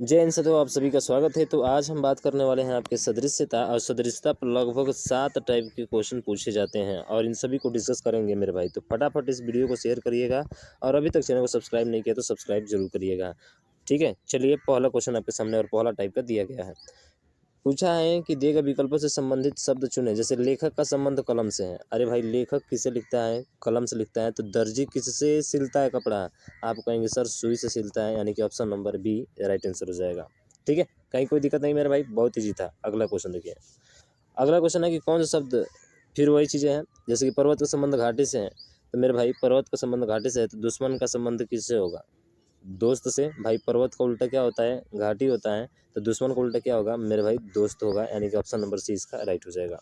जय हिंद साथियों, आप सभी का स्वागत है। तो आज हम बात करने वाले हैं आपके सदृश्यता और सदृशता पर लगभग 7 टाइप के क्वेश्चन पूछे जाते हैं और इन सभी को डिस्कस करेंगे मेरे भाई। तो फटाफट इस वीडियो को शेयर करिएगा और अभी तक चैनल को सब्सक्राइब नहीं किया तो सब्सक्राइब जरूर करिएगा। ठीक है, चलिए पहला क्वेश्चन आपके सामने और पहला टाइप का दिया गया है। पूछा है कि दिए गए विकल्पों से संबंधित शब्द चुने। जैसे लेखक का संबंध कलम से है। अरे भाई, लेखक किससे लिखता है? कलम से लिखता है। तो दर्जी किससे सिलता है कपड़ा? आप कहेंगे सर सुई से सिलता है, यानी कि option number B right answer हो जाएगा। ठीक है, कहीं कोई दिक्कत नहीं मेरे भाई, बहुत ईजी था। अगला क्वेश्चन देखिए। अगला क्वेश्चन है कि कौन सा शब्द, फिर वही चीज़ें हैं। जैसे कि पर्वत का संबंध घाटी से है, तो मेरे भाई पर्वत का संबंध घाटी से है, तो दुश्मन का संबंध किससे होगा? दोस्त से। भाई पर्वत का उल्टा क्या होता है? घाटी होता है। तो दुश्मन का उल्टा क्या होगा मेरे भाई? दोस्त होगा, यानी कि ऑप्शन नंबर सी इसका राइट हो जाएगा।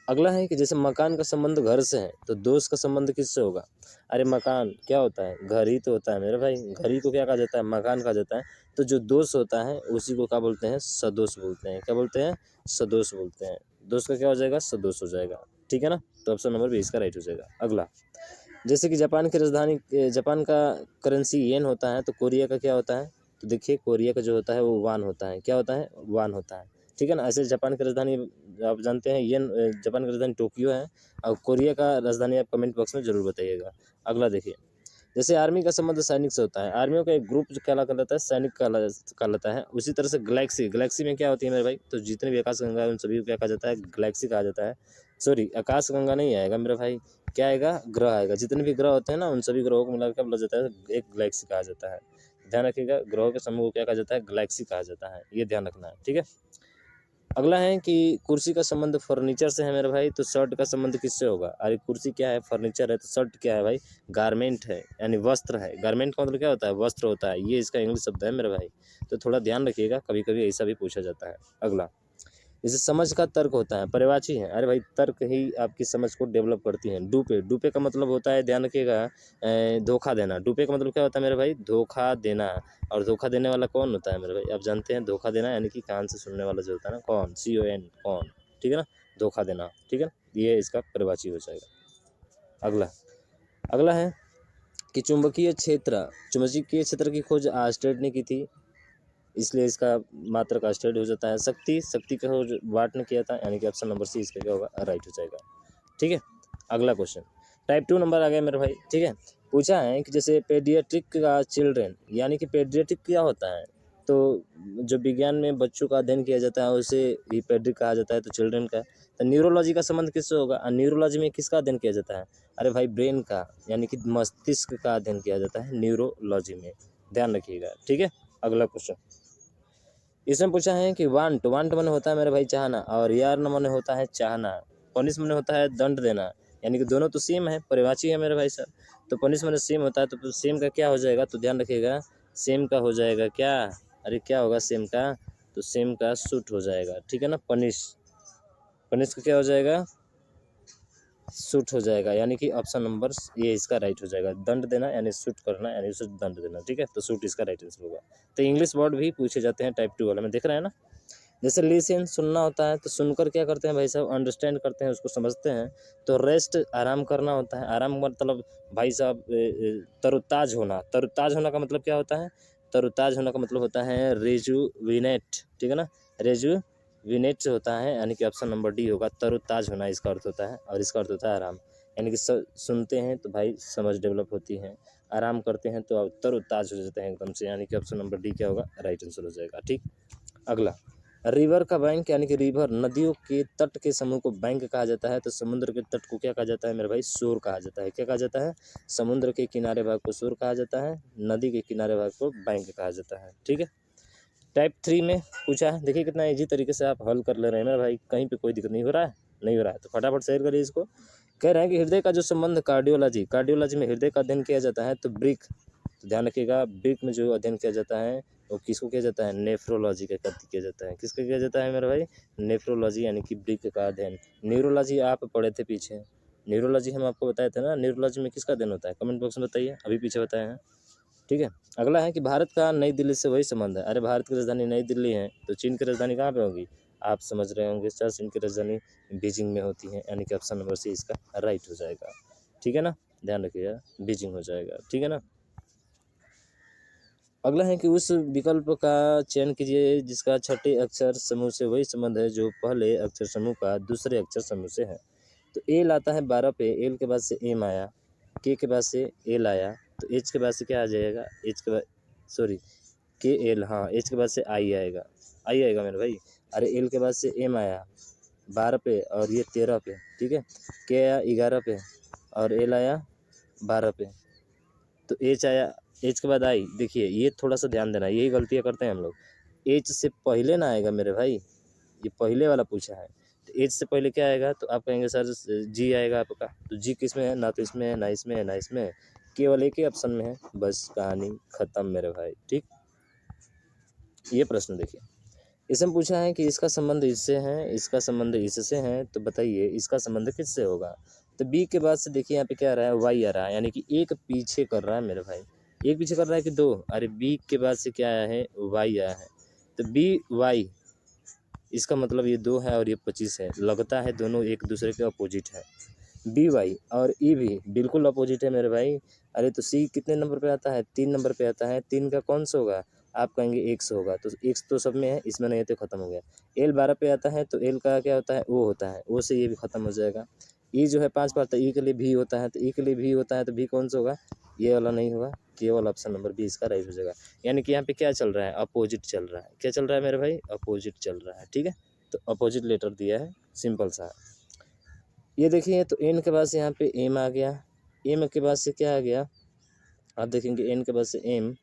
अगला है कि जैसे मकान का संबंध घर से है, तो दोस्त का संबंध किससे होगा? अरे मकान क्या होता है? घर ही तो होता है मेरे भाई। घर ही को क्या कहा जाता है? मकान कहा जाता है। तो जो दोस्त होता है उसी को क्या बोलते हैं? सदोष बोलते हैं। क्या बोलते हैं? सदोष बोलते हैं। दोस्त का क्या हो जाएगा? सदोष हो जाएगा। ठीक है ना? तो ऑप्शन नंबर बी इसका राइट हो जाएगा। अगला, जैसे कि जापान की राजधानी, जापान का करेंसी येन होता है, तो कोरिया का क्या होता है? तो देखिए कोरिया का जो होता है वो वान होता है। क्या होता है? वान होता है। ठीक है ना? ऐसे जापान की राजधानी आप जानते हैं येन, जापान की राजधानी टोक्यो है। और कोरिया का राजधानी आप कमेंट बॉक्स में जरूर बताइएगा। अगला देखिए, जैसे आर्मी का संबंध सैनिक से होता है। आर्मियों का एक ग्रुप जो क्या कहलाता है? सैनिक कहलाता है। उसी तरह से गैलेक्सी, गैलेक्सी में क्या होती है मेरे भाई? तो जितने भी आकाश गंगा है उन सभी को क्या कहा जाता है? गैलेक्सी कहा जाता है। सॉरी, आकाश गंगा नहीं आएगा मेरे भाई, क्या आएगा? ग्रह आएगा। जितने भी ग्रह होते हैं ना उन सभी ग्रहों को मिलाकर बोला जाता है एक गैलेक्सी कहा जाता है। ध्यान रखिएगा, ग्रहों के समूह को क्या कहा जाता है? गैलेक्सी कहा जाता है। ये ध्यान रखना है। ठीक है। अगला है कि कुर्सी का संबंध फर्नीचर से है मेरे भाई, तो शर्ट का संबंध किससे होगा? अरे कुर्सी क्या है? फर्नीचर है। तो शर्ट क्या है भाई? गारमेंट है, यानी वस्त्र है। गारमेंट का मतलब क्या होता है? वस्त्र होता है। ये इसका इंग्लिश शब्द है मेरे भाई, तो थोड़ा ध्यान रखिएगा, कभी कभी ऐसा भी पूछा जाता है। अगला, जैसे समझ का तर्क होता है, पर्यायवाची है। अरे भाई, तर्क ही आपकी समझ को डेवलप करती है। डूपे, डूपे का मतलब होता है, ध्यान रखिएगा, धोखा देना। डूपे का मतलब क्या होता है मेरे भाई? धोखा देना। और धोखा देने वाला कौन होता है मेरे भाई? आप जानते हैं धोखा देना यानी कि कान से सुनने वाला जो होता है ना, कौन, CON, कौन। ठीक है ना? धोखा देना। ठीक है, ये इसका पर्यायवाची हो जाएगा। अगला, अगला है कि चुंबकीय क्षेत्र की खोज आर्स्टेड ने की थी, इसलिए इसका मात्र का स्टेट हो जाता है। शक्ति, शक्ति का खोज वाट ने किया था, यानी कि ऑप्शन नंबर सी इसका क्या होगा? राइट हो जाएगा। ठीक है। अगला क्वेश्चन, टाइप 2 नंबर आ गया मेरे भाई। ठीक है, पूछा है कि जैसे पेडियाट्रिक का चिल्ड्रेन, यानी कि पेडियाट्रिक क्या होता है? तो जो विज्ञान में बच्चों का अध्ययन किया जाता है उसे ही पेडिक कहा जाता है, तो चिल्ड्रेन का। तो न्यूरोलॉजी का संबंध किससे होगा? न्यूरोलॉजी में किसका अध्ययन किया जाता है? अरे भाई ब्रेन का, यानी कि मस्तिष्क का अध्ययन किया जाता है न्यूरोलॉजी में। ध्यान रखिएगा। ठीक है। अगला क्वेश्चन, इसमें पूछा है कि वांट, वांट मन होता है मेरे भाई चाहना, और यार न मन होता है चाहना। पनिश मन होता है दंड देना, यानी कि दोनों तो सेम है, परिभाषी है मेरे भाई साहब। तो पनिश मन सेम होता है, तो सेम का क्या हो जाएगा? तो ध्यान रखिएगा, सेम का हो जाएगा क्या? अरे क्या होगा सेम का? तो सेम का सूट हो जाएगा। ठीक है ना? पनिश, पनिश का क्या हो जाएगा? सूट हो जाएगा, यानी कि ऑप्शन नंबर ये इसका राइट हो जाएगा। दंड देना यानी सूट करना, यानी उसे दंड देना। ठीक है, तो सूट इसका राइट आंसर होगा। तो इंग्लिश वर्ड भी पूछे जाते हैं टाइप 2 वाले में, देख रहे हैं ना? जैसे लिसन, सुनना होता है, तो सुनकर क्या करते हैं भाई साहब? अंडरस्टैंड करते हैं, उसको समझते हैं। तो रेस्ट, आराम करना होता है। आराम मतलब भाई साहब तरोताज होना। तरोताज होना का मतलब क्या होता है? तरोताज होना का मतलब होता है रेजुविनेट। ठीक है ना? रेजुविनेट होता है, यानी कि ऑप्शन नंबर डी होगा। तरोताज होना इसका अर्थ होता है, और इसका अर्थ होता है आराम। यानी कि सुनते हैं तो भाई समझ डेवलप होती है, आराम करते हैं तो तरोताज हो जाते हैं एकदम से, यानी कि ऑप्शन नंबर डी क्या होगा? राइट आंसर हो जाएगा। ठीक। अगला, रिवर का बैंक, यानी कि रिवर, नदियों के तट के समूह को बैंक कहा जाता है। तो समुद्र के तट को क्या कहा जाता है मेरे भाई? शोर कहा जाता है। क्या कहा जाता है? समुद्र के किनारे भाग को शोर कहा जाता है, नदी के किनारे भाग को बैंक कहा जाता है। ठीक है। टाइप 3 में पूछा है, देखिए कितना ईजी तरीके से आप हल कर ले रहे हैं मेरे भाई, कहीं पे कोई दिक्कत नहीं हो रहा है, नहीं हो रहा है तो फटाफट शेयर करिए इसको। कह रहे हैं कि हृदय का जो संबंध कार्डियोलॉजी, कार्डियोलॉजी में हृदय का अध्ययन किया जाता है, तो ब्रिक, तो ध्यान रखिएगा, ब्रिक में जो अध्ययन किया जाता है वो किसको किया जाता है? नेफ्रोलॉजी का किया जाता है। किसका किया जाता है मेरे भाई? नेफ्रोलॉजी, यानी कि ब्रिक का अध्ययन। न्यूरोलॉजी आप पढ़े थे पीछे, न्यूरोलॉजी हम आपको बताए थे ना, न्यूरोलॉजी में किसका अध्ययन होता है? कमेंट बॉक्स में बताइए, अभी पीछे बताए हैं। ठीक है। अगला है कि भारत का नई दिल्ली से वही संबंध है। अरे भारत की राजधानी नई दिल्ली है, तो चीन की राजधानी कहाँ पे होगी? आप समझ रहे होंगे सर, चीन की राजधानी बीजिंग में होती है, यानी कि ऑप्शन नंबर सी इसका राइट हो जाएगा। ठीक है ना? ध्यान रखिएगा, बीजिंग हो जाएगा। ठीक है ना? अगला है कि उस विकल्प का चयन कीजिए जिसका छठे अक्षर समूह से वही संबंध है जो पहले अक्षर समूह का दूसरे अक्षर समूह से है। तो एल आता है 12 पे, एल के बाद से एम आया, के बाद से एल आया, तो एच के बाद से क्या आ जाएगा, एच के बाद सॉरी के एल, हाँ एच के बाद से आई आएगा, आई आएगा मेरे भाई। अरे एल के बाद से एम आया 12 पे और ये 13 पे, ठीक है। के आया 11 पे और एल आया 12 पे, तो एच आया, एच के बाद आई। देखिए ये थोड़ा सा ध्यान देना, यही गलतियाँ करते हैं हम लोग। एच से पहले ना आएगा मेरे भाई, ये पहले वाला पूछा है, तो एच से पहले क्या आएगा, तो आप कहेंगे सर जी आएगा आपका, तो जी किस में है, ना तो इसमें है ना इसमें है ना इसमें है, केवल एक ही ऑप्शन में है, बस कहानी खत्म मेरे भाई। ठीक, ये प्रश्न देखिए, इसमें पूछा है कि इसका संबंध इससे है, इसका संबंध इससे है, तो बताइए इसका संबंध किससे होगा। तो बी के बाद से देखिए यहाँ पे क्या आ रहा है, वाई आ रहा है, यानी कि एक पीछे कर रहा है मेरे भाई। एक पीछे कर रहा है कि दो, अरे बी के बाद से क्या आया है, वाई आया है, तो बी वाई, इसका मतलब ये 2 है और ये 25 है, लगता है दोनों एक दूसरे के अपोजिट है। बी वाई और ई भी बिल्कुल अपोजिट है मेरे भाई। अरे तो सी कितने नंबर पे आता है, 3 नंबर पे आता है, 3 का कौन सा होगा, आप कहेंगे एक्स होगा, तो एक्स तो सब में है, इसमें नहीं है तो खत्म हो गया। एल 12 पे आता है, तो एल का क्या होता है, ओ होता है, ओ से ये भी खत्म हो जाएगा। ई जो है 5 पर आता है, ई के लिए भी होता है, तो ई के लिए भी होता है, तो भी कौन सा होगा, ये वाला नहीं होगा, केवल ऑप्शन नंबर बी इसका राइट हो जाएगा। यानी कि यहाँ पे क्या चल रहा है, अपोजिट चल रहा है, क्या चल रहा है मेरे भाई, अपोजिट चल रहा है। ठीक है, तो अपोजिट लेटर दिया है, सिंपल सा। ये देखिए, तो एन के बाद से यहाँ पे एम आ गया, एम के बाद से क्या आ गया, आप देखेंगे एन के बाद से एम,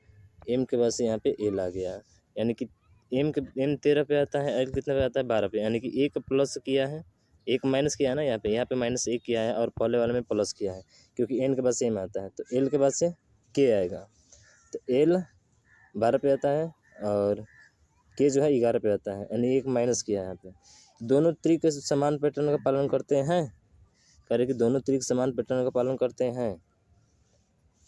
एम के बाद से यहाँ पे एल आ गया, यानी कि एम 13 पे आता है, एल कितने पे आता है, 12 पे, यानी कि एक प्लस किया है, एक माइनस किया है ना, यहाँ पे माइनस एक किया है और पहले वाले में प्लस किया है, क्योंकि एन के बाद से एम आता है, तो एल के बाद से के आएगा, तो एल 12 पे आता है और के जो है 11 पे आता है, यानी एक माइनस किया है यहाँ पे। दोनों त्रिक समान पैटर्न का पालन करते हैं, कह रहे कि दोनों त्रिक समान पैटर्न का पालन करते हैं।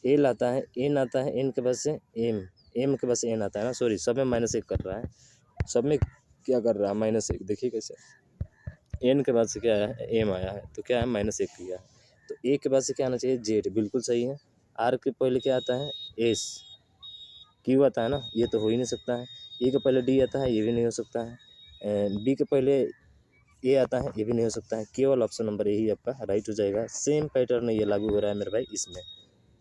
एल आता है, एन आता है, एन के बाद से एम, एम के बाद से एन आता है ना, सॉरी सब में -1 कर रहा है, सब में क्या कर रहा है, -1, देखिए कैसे। एन के बाद से क्या है, एम आया है, तो क्या है, -1 किया है, तो ए के बाद से क्या आना चाहिए, जेड, बिल्कुल सही है। आर के पहले क्या आता है, एस, क्यू आता है ना, ये तो हो ही नहीं सकता है। ए के पहले डी आता है, ये भी नहीं हो सकता है। बी के पहले ए आता है, ये भी नहीं हो सकता है, केवल ऑप्शन नंबर ए ही आपका राइट हो जाएगा। सेम पैटर्न ये लागू हो रहा है मेरे भाई इसमें,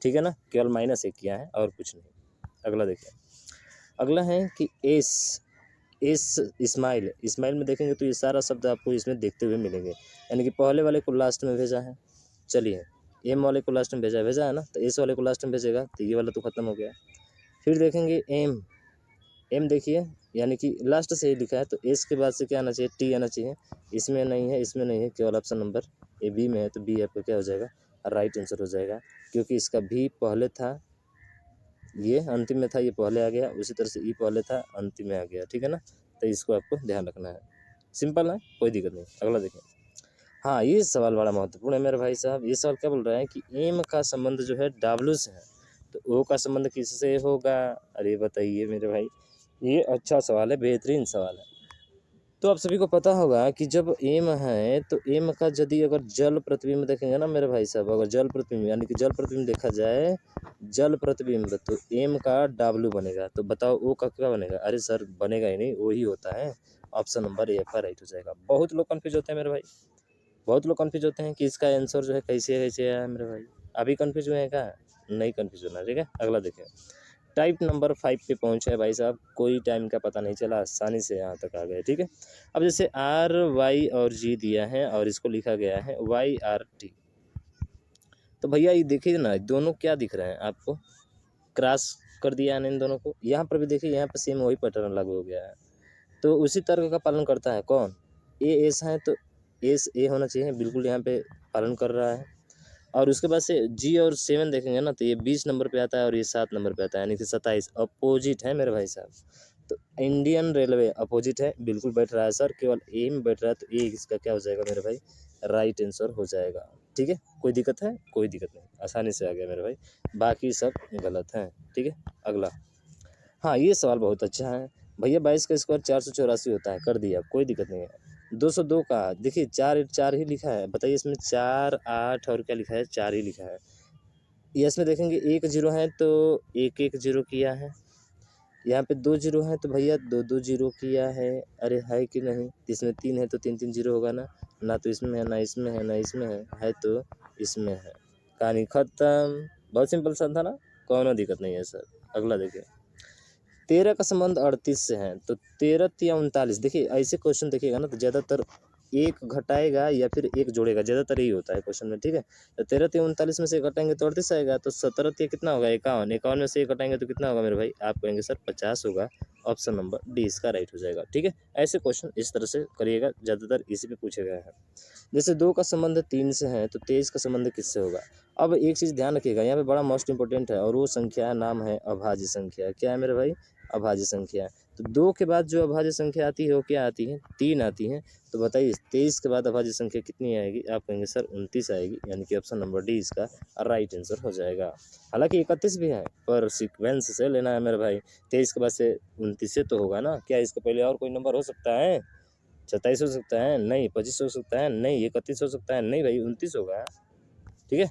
ठीक है ना, केवल -1 किया है और कुछ नहीं। अगला देखिए, अगला है कि एस, एस इस्माइल, इस्माइल में देखेंगे तो ये सारा शब्द आपको इसमें देखते हुए मिलेंगे, यानी कि पहले वाले को लास्ट में भेजा है, चलिए एम वाले को लास्ट में भेजा है ना, तो एस वाले को लास्ट में भेजेगा, तो ये वाला तो खत्म हो गया। फिर देखेंगे एम, एम देखिए यानी कि लास्ट से ही लिखा है, तो एस के बाद से क्या आना चाहिए, टी आना चाहिए, इसमें नहीं है, इसमें नहीं है, केवल ऑप्शन नंबर ए बी में है, तो बी आपका क्या हो जाएगा, राइट आंसर हो जाएगा, क्योंकि इसका भी पहले था, ये अंतिम में था, ये पहले आ गया, उसी तरह से ई पहले था, अंतिम में आ गया, ठीक है ना, तो इसको आपको ध्यान रखना है, सिंपल है, कोई दिक्कत नहीं। अगला देखिए, हाँ ये सवाल बड़ा महत्वपूर्ण है मेरे भाई साहब, ये सवाल क्या बोल रहा है कि एम का संबंध जो है डब्ल्यू से है, तो ओ का संबंध किससे होगा, अरे बताइए मेरे भाई, ये अच्छा सवाल है, बेहतरीन सवाल है। तो आप सभी को पता होगा कि जब एम है, तो एम का यदि अगर जल प्रतिबिंब देखेंगे ना मेरे भाई साहब, अगर जल प्रतिबिंब यानी कि जल प्रतिबिंब देखा जाए, जल प्रतिबिंब, तो एम का डब्ल्यू बनेगा, तो बताओ ओ का क्या बनेगा, अरे सर बनेगा ही नहीं, वो ही होता है, ऑप्शन नंबर ए का राइट हो जाएगा। बहुत लोग कन्फ्यूज होते हैं मेरे भाई, बहुत लोग कन्फ्यूज होते हैं कि इसका आंसर जो है कैसे आया मेरे भाई, अभी कन्फ्यूज हुए हैं क्या, नहीं कन्फ्यूज होना, ठीक है। अगला देखें, टाइप नंबर 5 पे पहुंचे भाई साहब, कोई टाइम का पता नहीं चला, आसानी से यहाँ तक आ गए, ठीक है। अब जैसे आर वाई और जी दिया है और इसको लिखा गया है वाई आर टी, तो भैया ये देखिए ना, दोनों क्या दिख रहे हैं आपको, क्रॉस कर दिया है इन दोनों को, यहाँ पर भी देखिए, यहाँ पर सेम वही पैटर्न लागू हो गया है, तो उसी तर्क का पालन करता है कौन, ए एस है, तो एस ए होना चाहिए, बिल्कुल यहाँ पे पालन कर रहा है। और उसके बाद से जी और 7 देखेंगे ना, तो ये 20 नंबर पे आता है और ये 7 नंबर पे आता है, यानी कि 27, अपोजिट है मेरे भाई साहब। तो इंडियन रेलवे अपोजिट है, बिल्कुल बैठ रहा है सर, केवल ए में बैठ रहा है, तो ए इसका क्या हो जाएगा मेरे भाई, राइट आंसर हो जाएगा, ठीक है। कोई दिक्कत है, कोई दिक्कत नहीं, आसानी से आ गया मेरे भाई, बाकी सब गलत हैं, ठीक है। अगला, हाँ ये सवाल बहुत अच्छा है भैया, 22 का स्क्वायर 484 होता है, कर दिया, कोई दिक्कत नहीं है। 202 का देखिए, 4 4 ही लिखा है, बताइए इसमें 4 8 और क्या लिखा है, 4 ही लिखा है। ये इसमें देखेंगे 1 0 है, तो 1 1 0 किया है, यहाँ पे 2 जीरो है तो भैया 2 जीरो किया है, अरे है कि नहीं? इसमें 3 है तो 3 जीरो होगा ना, ना तो इसमें है, ना इसमें है, ना इसमें है तो इसमें है। कहानी खत्म। बहुत सिंपल सा था ना, कोनो दिक्कत नहीं है सर। अगला देखिए, 13 का संबंध 38 से है तो 13 या 39। देखिए ऐसे क्वेश्चन देखिएगा ना तो ज़्यादातर एक घटाएगा या फिर एक जोड़ेगा, ज़्यादातर यही होता है क्वेश्चन में, ठीक है। तो 13 या 39 में से घटाएंगे तो 38 आएगा, तो 17 या कितना होगा 51, 51 में से एक घटाएंगे तो कितना होगा मेरे भाई? आप कहेंगे सर 50 होगा। ऑप्शन नंबर डी इसका राइट हो जाएगा, ठीक है। ऐसे क्वेश्चन इस तरह से करिएगा, ज़्यादातर इसी पे पूछे गए हैं। जैसे 2 का संबंध 3 से है तो 23 का संबंध किससे होगा? अब एक चीज़ ध्यान रखिएगा, यहाँ पे बड़ा मोस्ट इंपॉर्टेंट है, और वो संख्या नाम है अभाज्य संख्या। क्या है मेरे भाई? अभाज्य संख्या। तो 2 के बाद जो अभाज्य संख्या आती है वो क्या आती है? 3 आती है। तो बताइए 23 के बाद अभाज्य संख्या कितनी आएगी? आप कहेंगे सर 29 आएगी, यानी कि ऑप्शन नंबर डी इसका राइट आंसर हो जाएगा। हालांकि 31 भी है, पर सीक्वेंस से लेना है मेरे भाई। 23 के बाद से 29 से तो होगा ना, क्या इसके पहले और कोई नंबर हो सकता है? 27 हो सकता है? नहीं। 25 हो सकता है? नहीं। 31 हो सकता है? नहीं भाई, 29 होगा, ठीक है।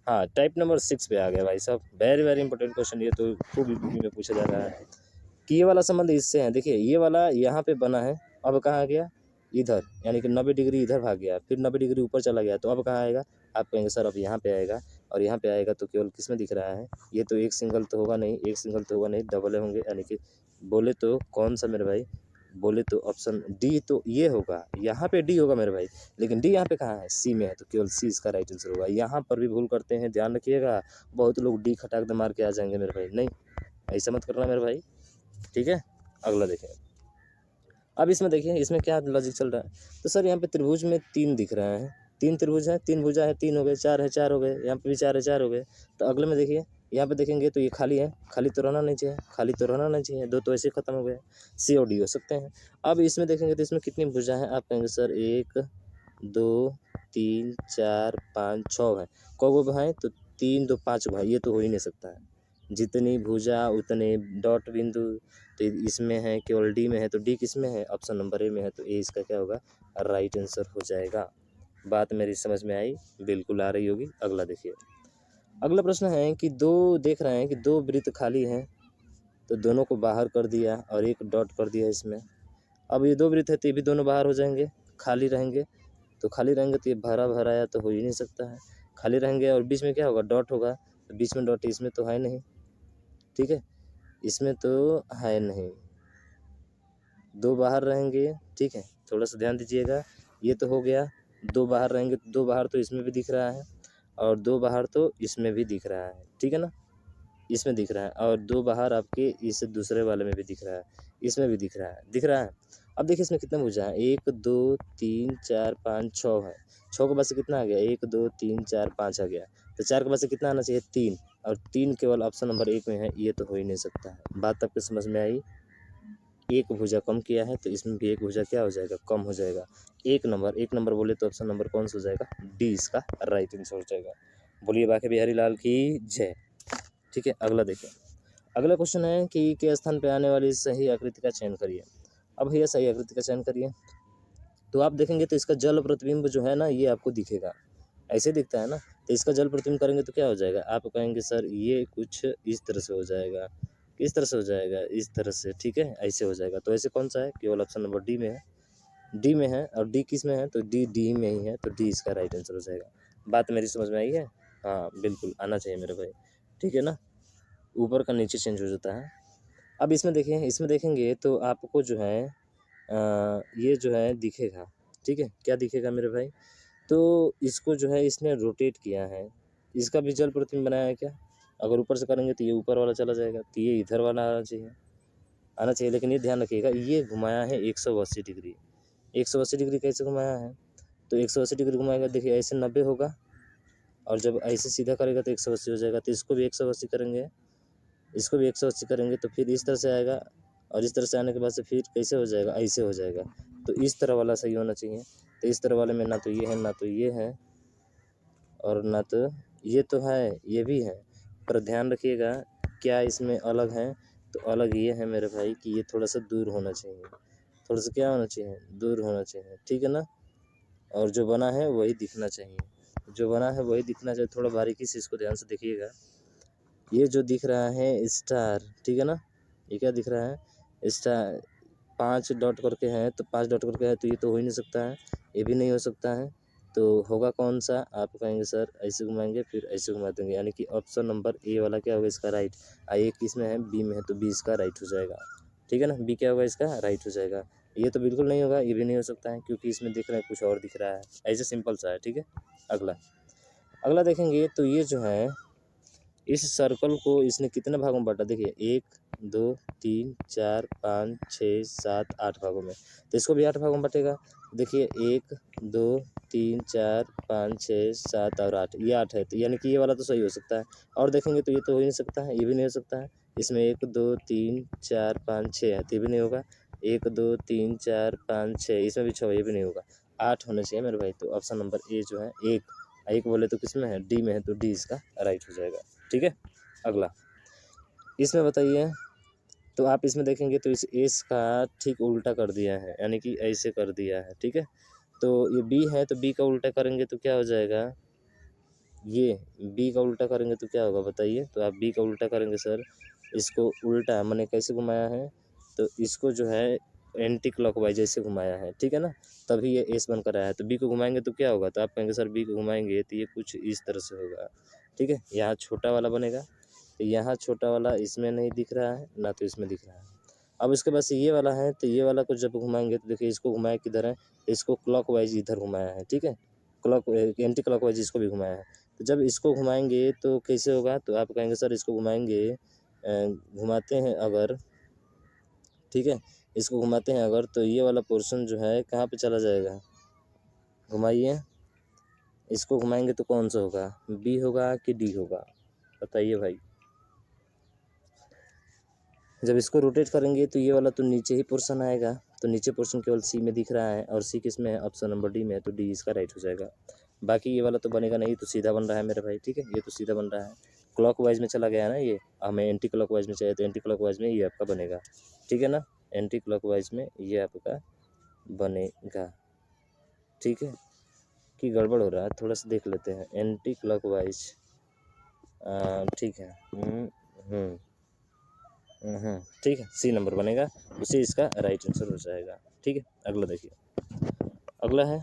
हाँ, टाइप नंबर 6 पे आ गया भाई साहब। वेरी वेरी इंपॉर्टेंट क्वेश्चन, ये तो खूब में पूछा जा रहा है कि ये वाला संबंध इससे है। देखिए ये वाला यहाँ पे बना है, अब कहाँ गया? इधर, यानी कि 90 डिग्री इधर भाग गया, फिर 90 डिग्री ऊपर चला गया, तो अब कहाँ आएगा? आप कहेंगे सर अब यहाँ पे आएगा, और यहाँ पे आएगा तो केवल किस में दिख रहा है? ये तो एक सिंगल तो होगा नहीं, एक सिंगल तो होगा नहीं, डबल होंगे, यानी कि बोले तो कौन सा मेरे भाई? बोले तो ऑप्शन डी तो ये होगा, यहाँ पे डी होगा मेरे भाई, लेकिन डी यहाँ पे कहाँ है? सी में है, तो केवल सी इसका राइट आंसर होगा। यहाँ पर भी भूल करते हैं, ध्यान रखिएगा। बहुत लोग डी खटाक दे मार के आ जाएंगे मेरे भाई, नहीं ऐसा मत करना मेरे भाई, ठीक है। अगला देखें, अब इसमें देखिए इसमें क्या लॉजिक चल रहा है। तो सर यहाँ पे त्रिभुज में 3 दिख रहा है, 3 त्रिभुज है, 3 भुजा है, 3 हो गए, 4 है 4 हो गए, यहाँ पे भी 4 है 4 हो गए। तो अगले में देखिए, यहाँ पे देखेंगे तो ये खाली है, खाली तो रहना नहीं चाहिए, खाली तो रहना नहीं चाहिए, 2 तो ऐसे खत्म हो गए, सी और डी हो सकते हैं। अब इसमें देखेंगे तो इसमें कितनी भुजा है? आप कहेंगे सर 1 2 3 4 5 6 है। कौ भाई? तो 3 2 5 भाई, ये तो हो ही नहीं सकता है। जितनी भुजा उतने डॉट बिंदु, तो इसमें है केवल डी में है, तो डी किस में है? ऑप्शन नंबर ए में है, तो ए इसका क्या होगा? राइट आंसर हो जाएगा। बात मेरी समझ में आई? बिल्कुल आ रही होगी। अगला देखिए, अगला प्रश्न है कि दो देख रहे हैं कि 2 वृत्त खाली हैं, तो दोनों को बाहर कर दिया और एक डॉट कर दिया इसमें। अब ये 2 वृत्त है तो ये भी दोनों बाहर हो जाएंगे, खाली रहेंगे। तो खाली रहेंगे तो ये भरा भराया तो हो ही नहीं सकता है, खाली रहेंगे, और बीच में क्या होगा? डॉट होगा, तो बीच में डॉट इसमें तो है नहीं, ठीक है, इसमें तो है नहीं, 2 बाहर रहेंगे, ठीक है। थोड़ा सा ध्यान दीजिएगा, ये तो हो गया, 2 बाहर रहेंगे तो 2 बाहर तो इसमें भी दिख रहा है, और 2 बाहर तो इसमें भी दिख रहा है, ठीक है ना, इसमें दिख रहा है, और 2 बाहर आपके इस दूसरे वाले में भी दिख रहा है, इसमें भी दिख रहा है, दिख रहा है। अब देखिए इसमें कितने भुजा है? 1 2 3 4 5 6 है। 6 के बाद से कितना आ गया? 1 2 3 4 5 आ गया, तो 4 के बाद से कितना आना चाहिए? 3, और 3 केवल ऑप्शन नंबर 1 में है, ये तो हो ही नहीं सकता है। बात आपको समझ में आई? एक भुजा कम किया है तो इसमें भी एक भुजा क्या हो जाएगा? कम हो जाएगा। एक नंबर बोले तो ऑप्शन नंबर कौन सा हो जाएगा? डी इसका राइट आंसर हो जाएगा। बोलिए बाके बिहारी लाल की जय, ठीक है। अगला देखिए, अगला क्वेश्चन है कि के स्थान पे आने वाली सही आकृति का चयन करिए। अब भैया सही आकृति का चयन करिए, तो आप देखेंगे तो इसका जल प्रतिबिंब जो है ना, ये आपको दिखेगा, ऐसे दिखता है ना, तो इसका जल प्रतिबिंब करेंगे तो क्या हो जाएगा? आप कहेंगे सर ये कुछ इस तरह से हो जाएगा, किस तरह से हो जाएगा? इस तरह से, ठीक है, ऐसे हो जाएगा। तो ऐसे कौन सा है? केवल ऑप्शन नंबर डी में है, डी में है, और डी किस में है? तो डी में ही है, तो डी इसका राइट आंसर हो जाएगा। बात मेरी समझ में आई है? हाँ बिल्कुल आना चाहिए मेरे भाई, ठीक है ना, ऊपर का नीचे चेंज हो जाता है। अब इसमें देखिए, इसमें देखेंगे तो आपको जो है ये जो है दिखेगा, ठीक है, क्या दिखेगा मेरे भाई? तो इसको जो है इसने रोटेट किया है, इसका भी जल प्रतिबिंब बनाया है क्या? अगर ऊपर से करेंगे तो ये ऊपर वाला चला जाएगा, तो ये इधर वाला आना चाहिए, लेकिन ये ध्यान रखिएगा ये घुमाया है 180 डिग्री। 180 डिग्री कैसे घुमाया है? तो 180 डिग्री घुमाएगा, देखिए ऐसे 90 होगा, और जब ऐसे सीधा करेगा तो 180 हो जाएगा, तो इसको भी 180 करेंगे, इसको भी 180 करेंगे, तो फिर इस तरह से आएगा, और इस तरह से आने के बाद से फिर कैसे हो जाएगा? ऐसे हो जाएगा। तो इस तरह वाला सही होना चाहिए, तो इस तरह वाले में ना तो ये है, ना तो ये है, और ना तो ये, तो है ये भी है, पर ध्यान रखिएगा क्या इसमें अलग है? तो अलग ये है मेरे भाई कि ये थोड़ा सा दूर होना चाहिए, थोड़ा सा क्या होना चाहिए? दूर होना चाहिए, ठीक है ना, और जो बना है वही दिखना चाहिए, जो बना है वही दिखना चाहिए। थोड़ा बारीकी से इसको ध्यान से देखिएगा, ये जो दिख रहा है स्टार, ठीक है ना, ये क्या दिख रहा है, इसका 5 डॉट करके है, तो 5 डॉट करके है, तो ये तो हो ही नहीं सकता है, ये भी नहीं हो सकता है। तो होगा कौन सा, आप कहेंगे सर ऐसे घुमाएंगे फिर ऐसे घुमा देंगे, यानी कि ऑप्शन नंबर ए वाला क्या होगा इसका राइट। ए किस में है, बी में है, तो बी इसका राइट हो जाएगा। ठीक है ना, बी क्या होगा इसका राइट हो जाएगा। ये तो बिल्कुल नहीं होगा, ये भी नहीं हो सकता है, क्योंकि इसमें दिख रहा है कुछ और दिख रहा है। ऐसे सिंपल सा है। ठीक है, अगला देखेंगे तो ये जो है इस सर्कल को इसने कितने भागों में बांटा, देखिए 1 2 3 4 5 6 7 8 भागों में, तो इसको भी 8 भागों में बांटेगा। देखिए 1 2 3 4 5 6 7 और 8, ये 8 है, तो यानी कि ये वाला तो सही हो सकता है। और देखेंगे तो ये तो हो ही नहीं सकता है, ये भी नहीं हो सकता है। इसमें 1 2 3 4 5 6 है, तो ये भी नहीं होगा। 1 2 3 4 5 6, इसमें भी 6, ये भी नहीं होगा। 8 होने चाहिए मेरे भाई। तो ऑप्शन नंबर ए जो है एक बोले तो किस में है, डी में है, तो डी इसका राइट हो जाएगा। ठीक है, अगला इसमें बताइए, तो आप इसमें देखेंगे तो इस एस का ठीक उल्टा कर दिया है, यानी कि ऐसे कर दिया है। ठीक है, तो ये बी है, तो बी का उल्टा करेंगे तो क्या हो जाएगा, ये बी का उल्टा करेंगे तो क्या होगा बताइए। तो आप बी का उल्टा करेंगे सर, इसको उल्टा मैंने कैसे घुमाया है, तो इसको जो है एंटी क्लॉकवाइज ऐसे घुमाया है। ठीक है ना, तभी ये एस बनकर आया है। तो बी को घुमाएंगे तो क्या होगा, तो आप कहेंगे सर बी को घुमाएंगे तो ये कुछ इस तरह से होगा। ठीक है, यहाँ छोटा वाला बनेगा, तो यहाँ छोटा वाला इसमें नहीं दिख रहा है ना, तो इसमें दिख रहा है। अब इसके पास ये वाला है, तो ये वाला को जब घुमाएंगे तो देखिए इसको घुमाया किधर है, इसको क्लॉकवाइज इधर घुमाया है। ठीक है, एंटी क्लॉकवाइज इसको भी घुमाया है। तो जब इसको घुमाएंगे तो कैसे होगा, तो आप कहेंगे सर इसको घुमाएंगे, घुमाते हैं अगर, ठीक है, इसको घुमाते हैं अगर, तो ये वाला पोर्शन जो है कहाँ पे चला जाएगा, घुमाइए, इसको घुमाएंगे तो कौन सा होगा, बी होगा कि डी होगा, बताइए भाई। जब इसको रोटेट करेंगे तो ये वाला तो नीचे ही पोर्शन आएगा, तो नीचे पोर्शन केवल सी में दिख रहा है, और सी किस में है, ऑप्शन नंबर डी में है, तो डी इसका राइट हो जाएगा। बाकी ये वाला तो बनेगा नहीं, तो सीधा बन रहा है मेरे भाई। ठीक है, ये तो सीधा बन रहा है, क्लॉकवाइज में चला गया है ना, ये हमें एंटी क्लॉकवाइज में चाहिए, तो एंटी क्लॉकवाइज में ये आपका बनेगा। ठीक है ना, एंटी क्लॉकवाइज में ये आपका बनेगा। ठीक है, कि गड़बड़ हो रहा है, थोड़ा सा देख लेते हैं, एंटी क्लॉकवाइज, ठीक है, ठीक है, सी नंबर बनेगा, उसी इसका राइट आंसर हो जाएगा। ठीक है, अगला देखिए, अगला है,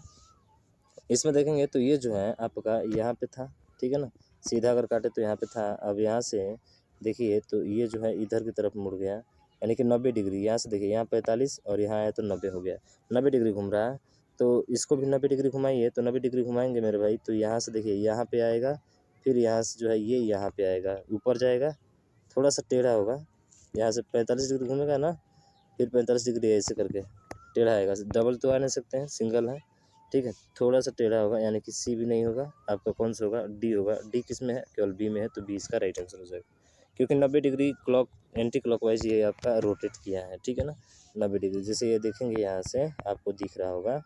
इसमें देखेंगे तो ये जो है आपका यहाँ पे था। ठीक है ना, सीधा अगर काटे तो यहाँ पे था, अब यहाँ से देखिए तो ये जो है इधर की तरफ मुड़ गया, यानी कि 90 डिग्री। यहाँ से देखिए, यहाँ 45 और यहाँ आया तो 90 हो गया, 90 डिग्री घूम रहा है। तो इसको भी 90 डिग्री घुमाइए, तो 90 डिग्री घुमाएंगे मेरे भाई, तो यहाँ से देखिए यहाँ पे आएगा, फिर यहाँ से जो है ये यहाँ पे आएगा, ऊपर जाएगा, थोड़ा सा टेढ़ा होगा, यहाँ से 45 डिग्री घूमेगा ना, फिर 45 डिग्री ऐसे करके टेढ़ा आएगा। डबल तो आ नहीं सकते हैं, सिंगल है। ठीक है, थोड़ा सा टेढ़ा होगा, यानी कि सी भी नहीं होगा, आपका कौन सा होगा, डी होगा। डी किस में है, केवल बी में है, तो बी इसका राइट आंसर हो जाएगा, क्योंकि 90 डिग्री एंटी क्लॉकवाइज ये आपका रोटेट किया है। ठीक है ना, 90 डिग्री, जैसे ये देखेंगे यहाँ से आपको दिख रहा होगा,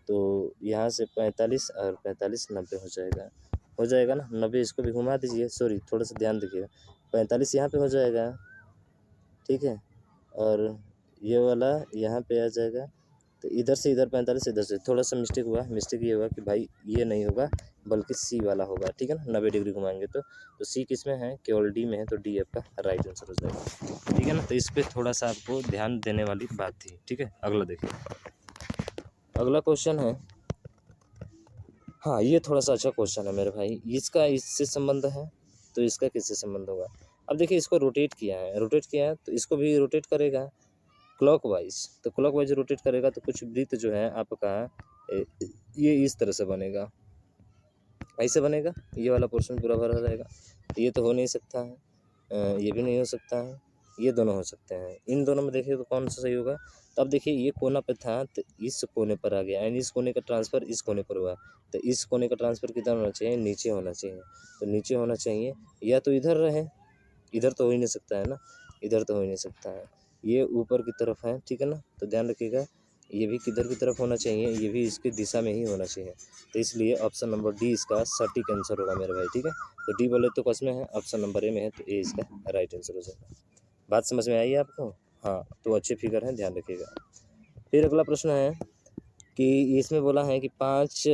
तो यहाँ से 45 और 45 90 हो जाएगा ना, 90 इसको भी घुमा दीजिए, सॉरी थोड़ा सा ध्यान दीजिएगा, 45 यहाँ पे हो जाएगा। ठीक है, और ये वाला यहाँ पे आ जाएगा, तो इधर से इधर 45, इधर से थोड़ा सा मिस्टेक हुआ, मिस्टेक ये हुआ कि भाई ये नहीं होगा बल्कि सी वाला होगा। ठीक है ना, 90 डिग्री घुमाएंगे तो सी किस में है, केवल डी में है, तो डी आपका राइट आंसर हो जाएगा। ठीक है ना, तो इस पर थोड़ा सा आपको ध्यान देने वाली बात थी। ठीक है, अगला देखिए, अगला क्वेश्चन है, हाँ ये थोड़ा सा अच्छा क्वेश्चन है मेरे भाई, इसका इससे संबंध है, तो इसका किससे संबंध होगा। अब देखिए इसको रोटेट किया है, तो इसको भी रोटेट करेगा क्लॉकवाइज, तो क्लॉकवाइज रोटेट करेगा तो कुछ वृत्त जो है आपका ये इस तरह से बनेगा, ऐसे बनेगा, ये वाला पोर्शन पूरा भरा रहेगा। तो ये तो हो नहीं सकता है, ये भी नहीं हो सकता है, ये दोनों हो सकते हैं। इन दोनों में देखिए तो कौन सा सही होगा, तो अब देखिए ये कोना पे था तो इस कोने पर आ गया, यानी इस कोने का ट्रांसफ़र इस कोने पर हुआ, तो इस कोने का ट्रांसफ़र किधर होना चाहिए, नीचे होना चाहिए, तो नीचे होना चाहिए, या तो इधर रहे, इधर तो हो ही नहीं सकता है ना, इधर तो हो ही नहीं सकता है, ये ऊपर की तरफ है। ठीक है ना, तो ध्यान रखिएगा, ये भी किधर की तरफ होना चाहिए, ये भी इसकी दिशा में ही होना चाहिए, तो इसलिए ऑप्शन नंबर डी इसका सटीक आंसर होगा मेरे भाई। ठीक है, तो डी बोले तो कस में है, ऑप्शन नंबर ए में है, तो ए इसका राइट आंसर हो जाएगा। बात समझ में आई आपको, हाँ तो अच्छे फिगर हैं, ध्यान रखिएगा। फिर अगला प्रश्न है कि इसमें बोला है कि 5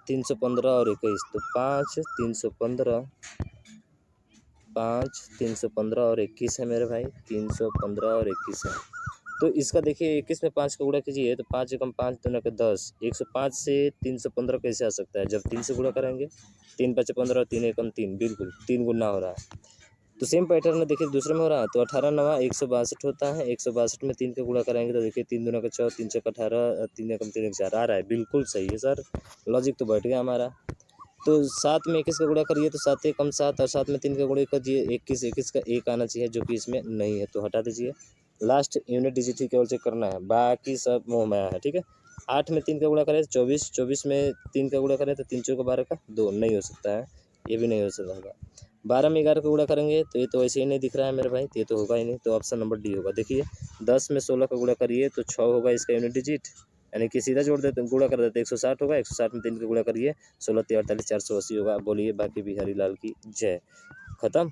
315 और 21, तो 5 315 5, 315 और 21 है मेरे भाई, 315 और 21 है। तो इसका देखिए 21 में 5 का गुणा कीजिए तो 5 एकम 5 दूना के 10, 105 से 315 कैसे आ सकता है जब 3 से गुणा करेंगे, 3 5 15 और 3 एकम 3, बिल्कुल 3 गुना हो रहा है। तो सेम पैटर्न में देखिए दूसरे में हो रहा है, तो 18 नवा 162 होता है, 162 में 3 का गुणा कराएंगे तो देखिए 3 दूना का 4, 3 छक्का 18, 3 एकम 3 4 आ रहा है, बिल्कुल सही है सर, लॉजिक तो बैठ गया हमारा। तो 7 में 21 का गुणा करिए तो 7 एकम 7 और 7 में 3 का गुणा कीजिए, 21, 21 का 1 आना चाहिए जो कि इसमें नहीं है, तो हटा दीजिए। लास्ट यूनिट डिजिट ही केवल चेक करना है, बाकी सब मोह माया है, ठीक है। 8 में 3 का गुणा करें तो 24, 24 में 3 का गुणा करें तो 3 चौका 12 का 2, नहीं हो सकता है, ये भी नहीं हो सकता होगा। 12 में 11 का गुणा करेंगे तो ये तो ऐसे ही नहीं दिख रहा है मेरे भाई, तो ये तो होगा ही नहीं, तो ऑप्शन नंबर डी होगा। देखिए 10 में 16 का गुणा करिए तो 6 होगा इसका यूनिट डिजिट, यानी कि सीधा जोड़ देते गुणा कर देते 160 होगा, 160 में 3 का गुणा करिए 16 3 48 480 होगा। बोलिए बाकी बिहारी लाल की जय। खत्म।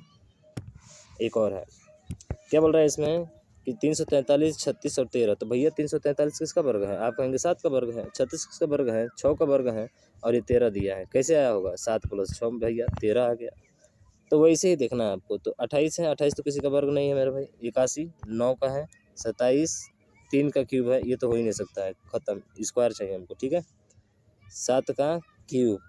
एक और है, क्या बोल रहा है इसमें कि 343, 36 और 13, तो भैया 343 किसका वर्ग है, आप कहेंगे 7 का वर्ग है, 36 किसका वर्ग है, 6 का वर्ग है, और ये 13 दिया है, कैसे आया होगा, 7 + 6 भैया 13 आ गया। तो वैसे ही देखना है आपको, तो 28 है, 28 तो किसी का वर्ग नहीं है मेरे भाई, 81 9 का है, 27 3 का क्यूब है, ये तो हो ही नहीं सकता है, खत्म, स्क्वायर चाहिए हमको, ठीक है। 7 का क्यूब,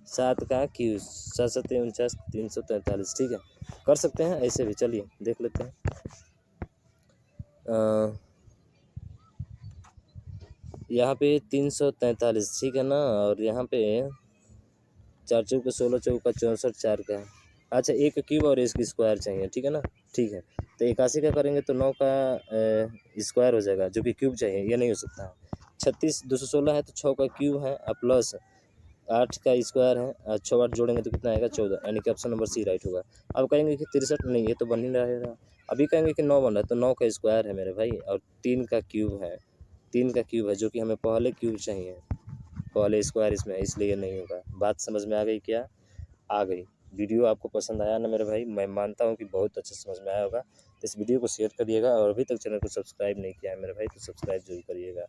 7 का क्यूब, 7 7 49 343, ठीक है, कर सकते हैं ऐसे भी, चलिए देख लेते हैं। यहाँ पे 343, ठीक है ना, और यहाँ पे 4 चौके 16 चौका 64 4 का है, अच्छा एक का क्यूब और इसकी स्क्वायर चाहिए, ठीक है ना, ठीक है। तो 81 का करेंगे तो 9 का स्क्वायर हो जाएगा, जो कि क्यूब चाहिए, ये नहीं हो सकता है। 36 216 है तो 6 का क्यूब है, प्लस 8 का स्क्वायर है, 6 8 जोड़ेंगे तो कितना आएगा 14, यानी कि ऑप्शन नंबर सी राइट होगा। अब कहेंगे कि 63, नहीं ये तो बन ही रहेगा। अभी कहेंगे कि 9 बन रहा है, तो 9 का स्क्वायर है मेरे भाई, और 3 का क्यूब है, 3 का क्यूब है, जो कि हमें पहले क्यूब चाहिए, पहले स्क्वायर इसमें, इसलिए नहीं होगा। बात समझ में आ गई क्या? आ गई। वीडियो आपको पसंद आया ना मेरे भाई, मैं मानता हूँ कि बहुत अच्छा समझ में आया होगा। तो इस वीडियो को शेयर करिएगा, और अभी तक चैनल को सब्सक्राइब नहीं किया है मेरे भाई तो सब्सक्राइब जरूर करिएगा।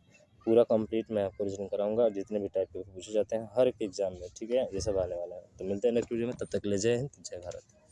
पूरा कंप्लीट मैं आपको रीजनिंग कराऊंगा, जितने भी टाइप के पूछे जाते हैं हर एक एग्जाम में, ठीक है, ये सब आने वाला है। तो मिलते हैं नेक्स्ट वीडियो में, तब तक ले जय हिंद जय भारत।